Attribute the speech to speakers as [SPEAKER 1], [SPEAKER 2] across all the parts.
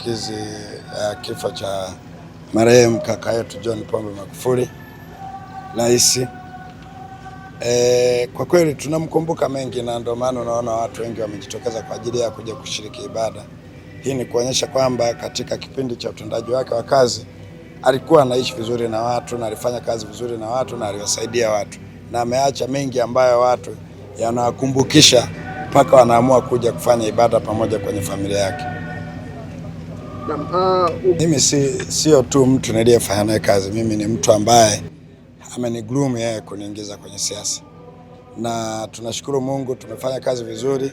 [SPEAKER 1] kumbukizi kifo cha marehemu kaka yetu John Pombe Magufuli rais. Kwa kweli tunamkumbuka mengi, na ndio maana unaona watu wengi wamejitokeza kwa ajili ya kuja kushiriki ibada. Hii ni kuonyesha kwamba katika kipindi cha utendaji wake wa kazi alikuwa anaishi vizuri na watu na alifanya kazi vizuri na watu na aliwasaidia watu, na ameacha mengi ambayo watu yanawakumbukisha mpaka wanaamua kuja kufanya ibada pamoja kwenye familia yake. Mimi sio tu mtu niliyefanya naye kazi, mimi ni mtu ambaye amenigroom yeye kuniingiza kwenye siasa, na tunashukuru Mungu tumefanya kazi vizuri.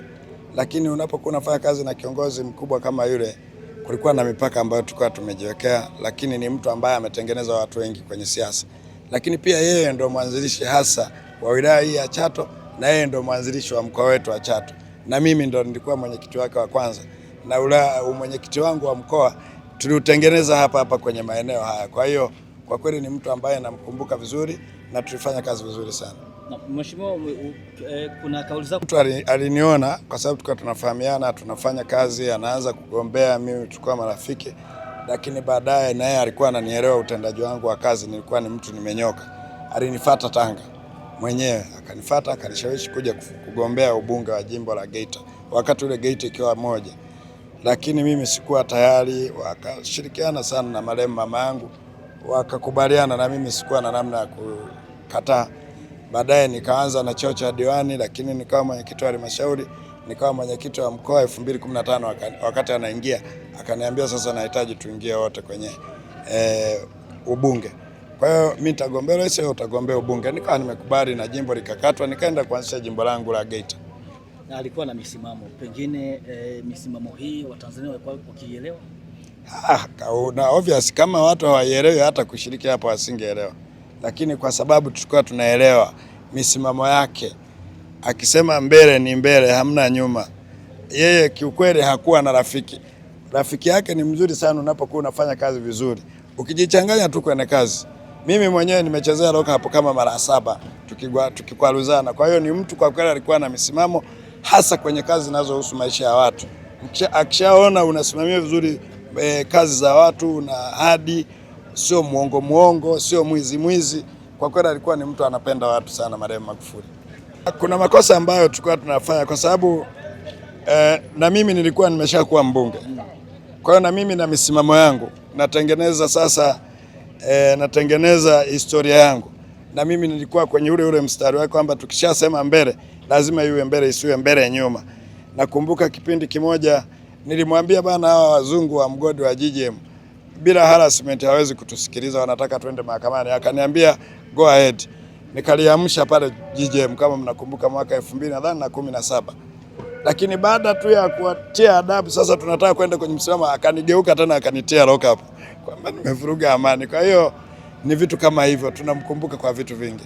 [SPEAKER 1] Lakini unapokuwa unafanya kazi na kiongozi mkubwa kama yule, kulikuwa na mipaka ambayo tulikuwa tumejiwekea, lakini ni mtu ambaye ametengeneza watu wengi kwenye siasa. Lakini pia yeye ndo mwanzilishi hasa wa wilaya hii ya Chato, na yeye ndo mwanzilishi wa mkoa wetu wa Chato, na mimi ndo nilikuwa mwenyekiti wake wa kwanza, na mwenyekiti wangu wa mkoa tuliutengeneza hapa kwenye maeneo haya. Kwa hiyo kwa kweli ni mtu ambaye namkumbuka vizuri na tulifanya kazi vizuri sana.
[SPEAKER 2] Mheshimiwa, kuna kauli zako.
[SPEAKER 1] Mtu aliniona kwa sababu tulikuwa tunafahamiana, tunafanya kazi, anaanza kugombea, mimi tulikuwa marafiki, lakini baadaye naye alikuwa ananielewa utendaji wangu wa kazi, nilikuwa ni mtu nimenyoka. Alinifuata Tanga mwenyewe, akanifuata akanishawishi kuja kugombea ubunge wa jimbo la Geita, wakati ule Geita ikiwa moja, lakini mimi sikuwa tayari. Wakashirikiana sana na marehemu mama yangu, wakakubaliana na mimi, sikuwa na namna ya kukataa. Baadaye nikaanza na cheo cha diwani, lakini nikawa mwenyekiti wa halmashauri, nikawa mwenyekiti wa mkoa 2015. Wakati anaingia akaniambia sasa nahitaji tuingie wote kwenye ubunge. Kwa hiyo mimi nitagombea rais, wewe utagombea ubunge. Nikawa nimekubali na jimbo likakatwa, nikaenda kuanzisha jimbo langu la Geita.
[SPEAKER 2] Na alikuwa na misimamo, pengine misimamo hii Watanzania walikuwa wakielewa?
[SPEAKER 1] Na obvious kama watu hawaielewi hata kushiriki hapo wasingeelewa, lakini kwa sababu tulikuwa tunaelewa misimamo yake, akisema mbele ni mbele, hamna nyuma. Yeye kiukweli hakuwa na rafiki yake ni mzuri sana unapokuwa unafanya kazi vizuri, ukijichanganya tu kwenye kazi. Mimi mwenyewe nimechezea loka hapo kama mara 7 tukikwaruzana. Kwa hiyo ni mtu kwa kweli alikuwa na misimamo, hasa kwenye kazi zinazohusu maisha ya watu. Akishaona unasimamia vizuri kazi za watu na hadi sio muongo, sio mwizi. Kwa kweli alikuwa ni mtu anapenda watu sana marehemu Magufuli. Kuna makosa ambayo tulikuwa tunafanya kwa sababu na mimi nilikuwa nimeshakuwa mbunge. Kwa hiyo na mimi na misimamo yangu natengeneza sasa, natengeneza historia yangu, na mimi nilikuwa kwenye ule mstari wake kwamba tukishasema mbele lazima iwe mbele, isiwe mbele nyuma. Nakumbuka kipindi kimoja nilimwambia bana, hawa wazungu wa mgodi wa GGM bila harassment hawezi kutusikiliza, wanataka twende mahakamani. Akaniambia go ahead. Nikaliamsha pale GGM kama mnakumbuka mwaka 2017. Lakini baada tu ya kuatia adabu, sasa tunataka kwenda kwenye msimamo, akanigeuka tena akanitia lock up kwamba nimevuruga amani. Kwa hiyo ni vitu kama hivyo, tunamkumbuka kwa vitu vingi.